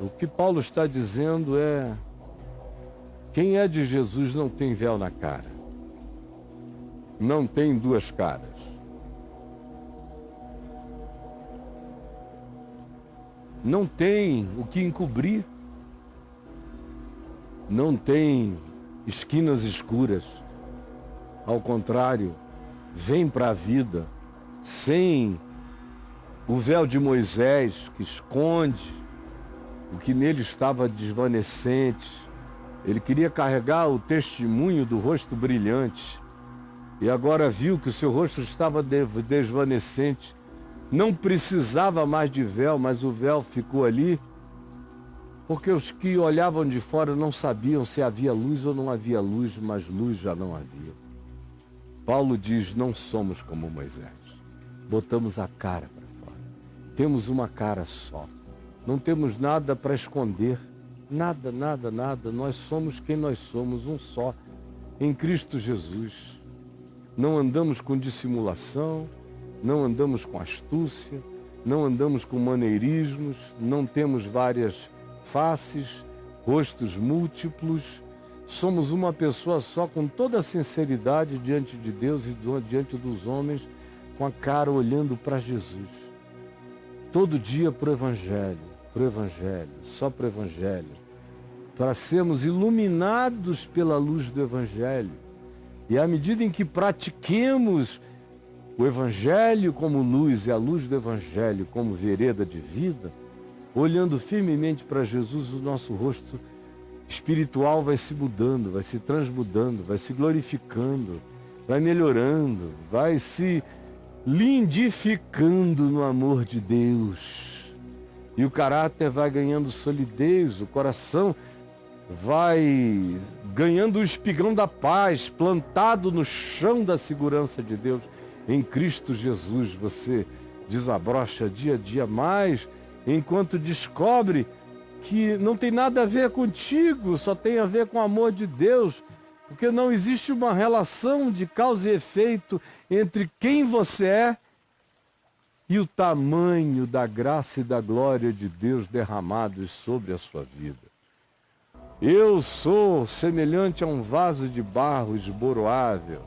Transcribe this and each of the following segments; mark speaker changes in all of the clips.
Speaker 1: O que Paulo está dizendo é: quem é de Jesus não tem véu na cara, não tem duas caras. Não tem o que encobrir, não tem esquinas escuras. Ao contrário, vem para a vida sem o véu de Moisés que esconde o que nele estava desvanecente. Ele queria carregar o testemunho do rosto brilhante e agora viu que o seu rosto estava desvanecente. Não precisava mais de véu, mas o véu ficou ali porque os que olhavam de fora não sabiam se havia luz ou não havia luz, mas luz já não havia. Paulo diz: não somos como Moisés. Botamos a cara para fora. Temos uma cara só. Não temos nada para esconder. Nada, nada, nada. Nós somos quem nós somos, um só, em Cristo Jesus. Não andamos com dissimulação, não andamos com astúcia, não andamos com maneirismos, não temos várias faces, rostos múltiplos. Somos uma pessoa só, com toda a sinceridade diante de Deus e diante dos homens, com a cara olhando para Jesus. Todo dia para o Evangelho, só para o Evangelho, para sermos iluminados pela luz do Evangelho. E à medida em que pratiquemos o Evangelho como luz e a luz do Evangelho como vereda de vida, olhando firmemente para Jesus, o nosso rosto espiritual vai se mudando, vai se transmudando, vai se glorificando, vai melhorando, vai se lindificando no amor de Deus. E o caráter vai ganhando solidez, o coração vai ganhando o espigão da paz, plantado no chão da segurança de Deus. Em Cristo Jesus você desabrocha dia a dia mais, enquanto descobre que não tem nada a ver contigo, só tem a ver com o amor de Deus, porque não existe uma relação de causa e efeito entre quem você é e o tamanho da graça e da glória de Deus derramados sobre a sua vida. Eu sou semelhante a um vaso de barro esboroável,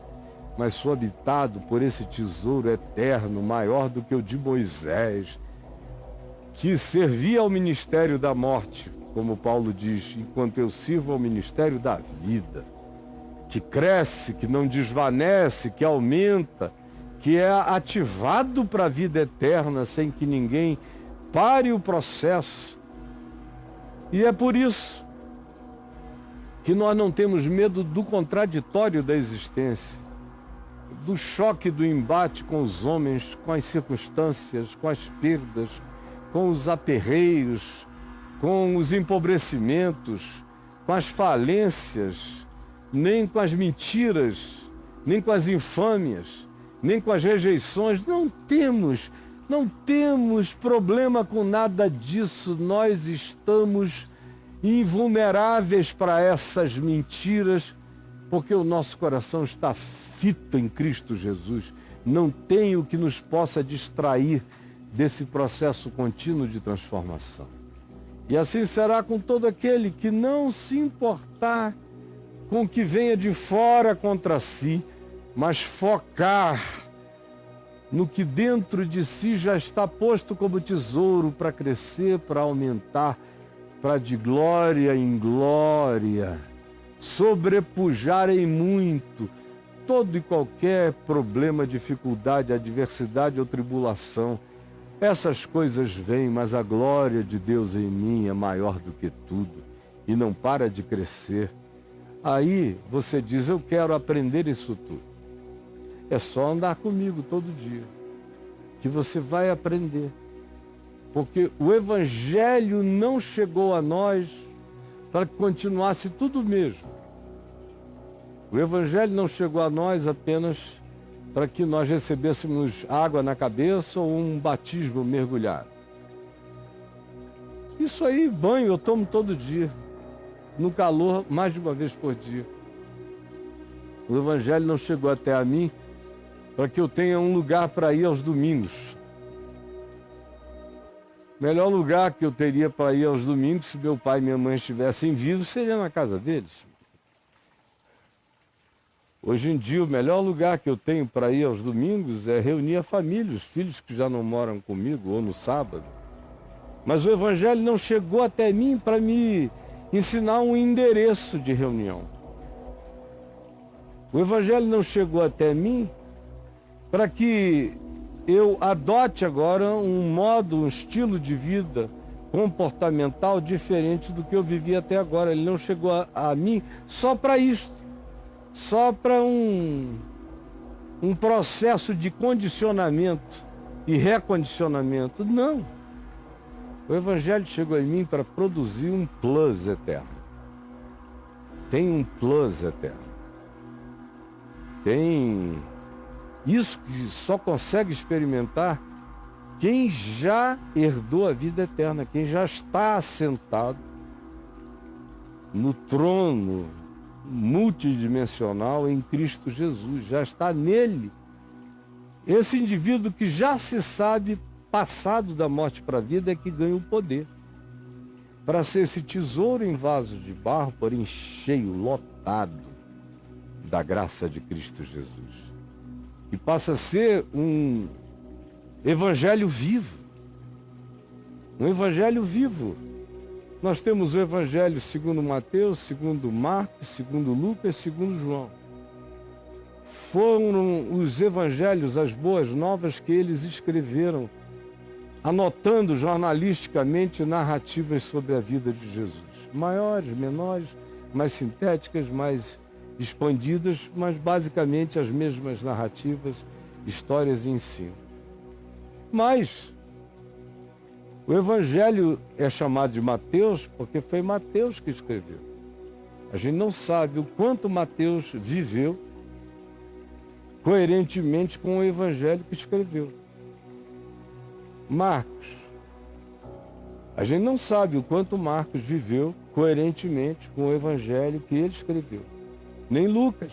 Speaker 1: mas sou habitado por esse tesouro eterno, maior do que o de Moisés, que servia ao ministério da morte, como Paulo diz, enquanto eu sirvo ao ministério da vida, que cresce, que não desvanece, que aumenta, que é ativado para a vida eterna sem que ninguém pare o processo. E é por isso que nós não temos medo do contraditório da existência, do choque, do embate com os homens, com as circunstâncias, com as perdas, com os aperreios, com os empobrecimentos, com as falências, nem com as mentiras, nem com as infâmias, nem com as rejeições. Não temos problema com nada disso. Nós estamos invulneráveis para essas mentiras, porque o nosso coração está fito em Cristo Jesus. Não tem o que nos possa distrair desse processo contínuo de transformação. E assim será com todo aquele que não se importar com o que venha de fora contra si, mas focar no que dentro de si já está posto como tesouro para crescer, para aumentar, para de glória em glória, sobrepujar em muito todo e qualquer problema, dificuldade, adversidade ou tribulação. Essas coisas vêm, mas a glória de Deus em mim é maior do que tudo e não para de crescer. Aí você diz: eu quero aprender isso tudo. É só andar comigo todo dia, que você vai aprender. Porque o Evangelho não chegou a nós para que continuasse tudo mesmo. O Evangelho não chegou a nós apenas para que nós recebêssemos água na cabeça ou um batismo mergulhado. Isso aí, banho, eu tomo todo dia, no calor, mais de uma vez por dia. O Evangelho não chegou até a mim para que eu tenha um lugar para ir aos domingos. O melhor lugar que eu teria para ir aos domingos, se meu pai e minha mãe estivessem vivos, seria na casa deles. Hoje em dia, o melhor lugar que eu tenho para ir aos domingos é reunir a família, os filhos que já não moram comigo, ou no sábado. Mas o Evangelho não chegou até mim para me ensinar um endereço de reunião. O Evangelho não chegou até mim para que eu adote agora um modo, um estilo de vida comportamental diferente do que eu vivi até agora. Ele não chegou a mim só para isso. Só para um processo de condicionamento e recondicionamento. Não. O Evangelho chegou em mim para produzir um plus eterno. Tem um plus eterno. Tem isso que só consegue experimentar quem já herdou a vida eterna, quem já está assentado no trono multidimensional em Cristo Jesus, já está nele. Esse indivíduo que já se sabe passado da morte para a vida é que ganha o poder para ser esse tesouro em vasos de barro, porém cheio, lotado da graça de Cristo Jesus, e passa a ser um evangelho vivo. Um evangelho vivo. Nós temos o Evangelho segundo Mateus, segundo Marcos, segundo Lucas, segundo João. Foram os evangelhos, as boas novas que eles escreveram, anotando jornalisticamente narrativas sobre a vida de Jesus. Maiores, menores, mais sintéticas, mais expandidas, mas basicamente as mesmas narrativas, histórias e ensino. Mas o Evangelho é chamado de Mateus porque foi Mateus que escreveu. A gente não sabe o quanto Mateus viveu coerentemente com o Evangelho que escreveu. Marcos. A gente não sabe o quanto Marcos viveu coerentemente com o Evangelho que ele escreveu. Nem Lucas.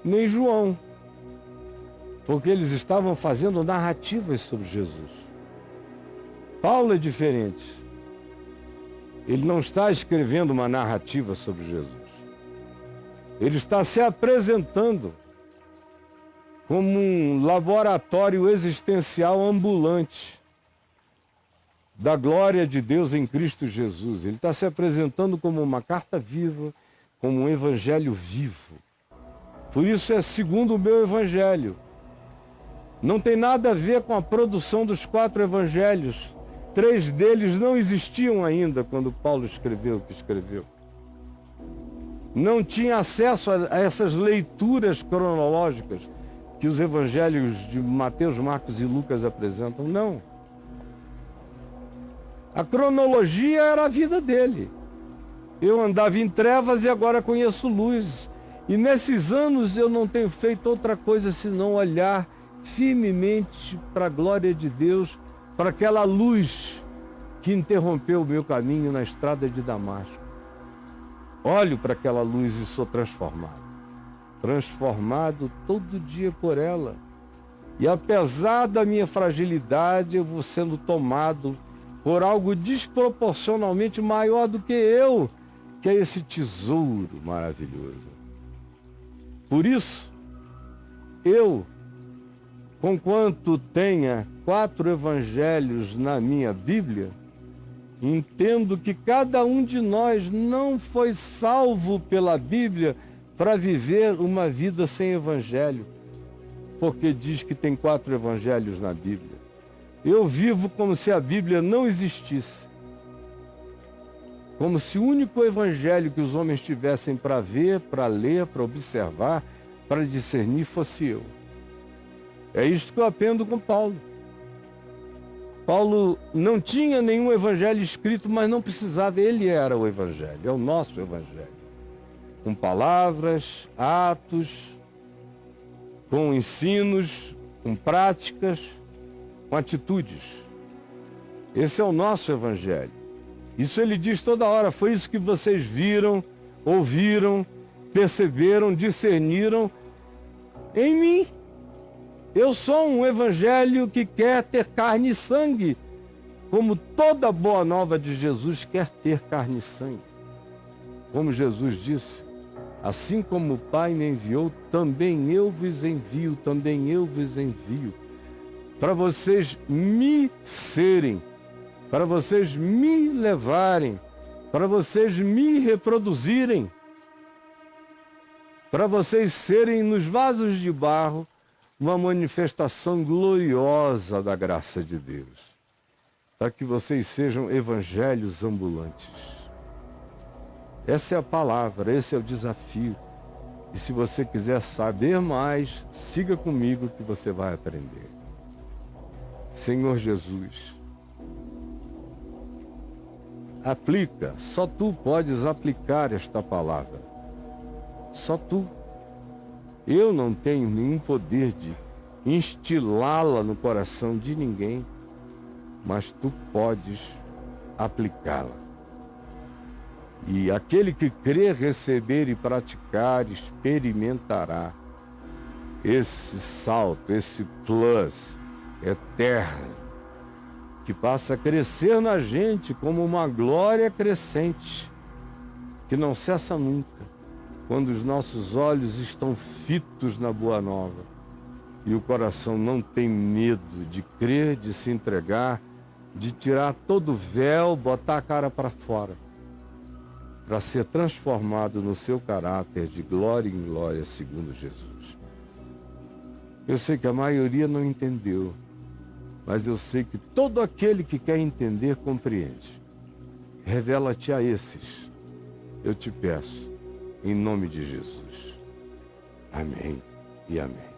Speaker 1: Nem João. Porque eles estavam fazendo narrativas sobre Jesus. Paulo é diferente. Ele não está escrevendo uma narrativa sobre Jesus. Ele está se apresentando como um laboratório existencial ambulante da glória de Deus em Cristo Jesus. Ele está se apresentando como uma carta viva, como um evangelho vivo. Por isso é segundo o meu evangelho. Não tem nada a ver com a produção dos 4 evangelhos. 3 deles não existiam ainda quando Paulo escreveu o que escreveu. Não tinha acesso a essas leituras cronológicas que os evangelhos de Mateus, Marcos e Lucas apresentam. Não. A cronologia era a vida dele. Eu andava em trevas e agora conheço luz. E nesses anos eu não tenho feito outra coisa senão olhar firmemente para a glória de Deus, para aquela luz que interrompeu o meu caminho na estrada de Damasco. Olho para aquela luz e sou transformado. Transformado todo dia por ela. E apesar da minha fragilidade, eu vou sendo tomado por algo desproporcionalmente maior do que eu, que é esse tesouro maravilhoso. Por isso, eu, conquanto tenha 4 evangelhos na minha Bíblia, entendo que cada um de nós não foi salvo pela Bíblia para viver uma vida sem evangelho, porque diz que tem 4 evangelhos na Bíblia. Eu vivo como se a Bíblia não existisse, como se o único evangelho que os homens tivessem para ver, para ler, para observar, para discernir fosse eu. É isto que eu aprendo com Paulo. Paulo não tinha nenhum evangelho escrito, mas não precisava, ele era o evangelho, é o nosso evangelho. Com palavras, atos, com ensinos, com práticas, com atitudes. Esse é o nosso evangelho. Isso ele diz toda hora, foi isso que vocês viram, ouviram, perceberam, discerniram em mim. Eu sou um evangelho que quer ter carne e sangue, como toda boa nova de Jesus quer ter carne e sangue. Como Jesus disse, assim como o Pai me enviou, também eu vos envio, também eu vos envio, para vocês me serem, para vocês me levarem, para vocês me reproduzirem, para vocês serem nos vasos de barro uma manifestação gloriosa da graça de Deus, para que vocês sejam evangelhos ambulantes. Essa é a palavra, esse é o desafio. E se você quiser saber mais, siga comigo que você vai aprender. Senhor Jesus, aplica, só tu podes aplicar esta palavra. Só tu. Eu não tenho nenhum poder de instilá-la no coração de ninguém, mas tu podes aplicá-la. E aquele que crer, receber e praticar, experimentará esse salto, esse plus eterno, que passa a crescer na gente como uma glória crescente, que não cessa nunca, quando os nossos olhos estão fitos na boa nova e o coração não tem medo de crer, de se entregar, de tirar todo o véu, botar a cara para fora, para ser transformado no seu caráter de glória em glória, segundo Jesus. Eu sei que a maioria não entendeu, mas eu sei que todo aquele que quer entender, compreende. Revela-te a esses, eu te peço, em nome de Jesus. Amém e amém.